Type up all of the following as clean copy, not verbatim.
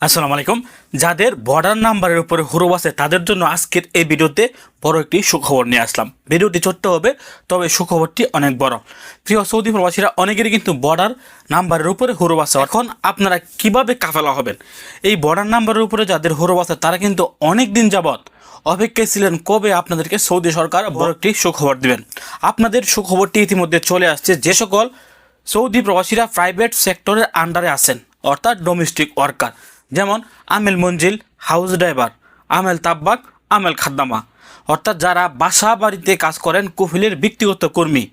আসসালামু আলাইকুম। যাদের বর্ডার নাম্বারের উপরে হরফ আছে তাদের জন্য আজকের এই ভিডিওতে বড় একটি সুখবর নিয়ে আসলাম। ভিডিওটি ছোট্ট হবে, তবে সুখবরটি অনেক বড়। প্রিয় সৌদি প্রবাসীরা, অনেকেরই কিন্তু বর্ডার নাম্বারের উপরে হরফ আছে। এখন আপনারা কিভাবে কাফেলা হবেন? এই বর্ডার নাম্বারের উপরে যাদের হরফ আছে তারা কিন্তু অনেক দিন যাবৎ অপেক্ষায় ছিলেন কবে আপনাদেরকে সৌদি সরকার বড় একটি সুখবর দিবেন। আপনাদের সুখবরটি ইতিমধ্যে চলে আসছে। যে সকল সৌদি প্রবাসীরা প্রাইভেট সেক্টরের আন্ডারে আছেন, অর্থাৎ ডোমেস্টিক ওয়ার্কার, যেমন আমেল মঞ্জিল, হাউস ড্রাইভার, আমেল তাব্বাক, আমেল খাদ্দামা, অর্থাৎ যারা বাসা বাড়িতে কাজ করেন, কফিলের ব্যক্তিগত কর্মী,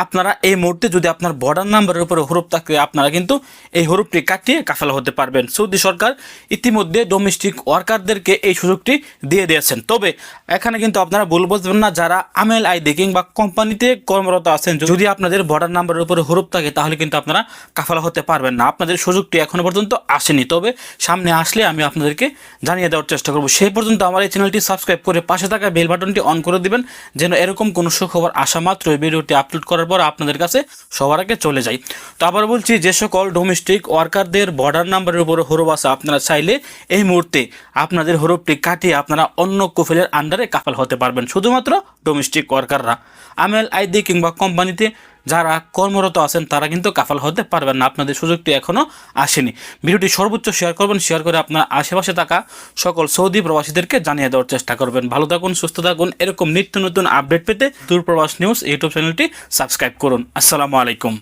আপনারা এই মুহূর্তে যদি আপনার বর্ডার নাম্বারের উপরে হরফ থাকে আপনারা কিন্তু এই হরফটি কাটিয়ে কাফেলা হতে পারবেন। সৌদি সরকার ইতিমধ্যে ডোমেস্টিক ওয়ার্কারদেরকে এই সুযোগটি দিয়ে দিয়েছেন। তবে এখানে কিন্তু আপনারা ভুল বুঝবেন না, যারা আমেল আইডি কিংবা কোম্পানিতে কর্মরত আছেন, যদি আপনাদের বর্ডার নাম্বারের উপরে হরফ থাকে তাহলে কিন্তু আপনারা কাফেলা হতে পারবেন না। আপনাদের সুযোগটি এখনও পর্যন্ত আসেনি, তবে সামনে আসলে আমি আপনাদেরকে জানিয়ে দেওয়ার চেষ্টা করব। সেই পর্যন্ত আমার এই চ্যানেলটি সাবস্ক্রাইব করে পাশে থাকা বেল বাটনটি অন করে দিবেন, যেন এরকম কোনো সুখবর আসা মাত্র এই ভিডিওটি আপলোড করার পর আপনাদের কাছে সবার আগে চলে যায়। তো আবার বলছি, যে সকল ডোমেস্টিক ওয়ার্কারদের বর্ডার নাম্বারের উপরে হরফ আছে আপনারা চাইলে এই মুহূর্তে আপনাদের হরফটি কাটিয়ে আপনারা অন্য কফিলের আন্ডারে কাফেল হতে পারবেন। শুধুমাত্র ডোমেস্টিক ওয়ার্কাররা, আমেল আইডি কিংবা কোম্পানিতে যারা কর্মরত আছেন তারা কিন্তু কাফেল হতে পারবেন না। আপনাদের সুযোগটি এখনও আসেনি। ভিডিওটি সর্বোচ্চ শেয়ার করবেন, শেয়ার করে আপনার আশেপাশে থাকা সকল সৌদি প্রবাসীদেরকে জানিয়ে দেওয়ার চেষ্টা করবেন। ভালো থাকুন, সুস্থ থাকুন। এরকম নিত্য নতুন আপডেট পেতে দূরপ্রবাস নিউজ ইউটিউব চ্যানেলটি সাবস্ক্রাইব করুন। আসসালামু আলাইকুম।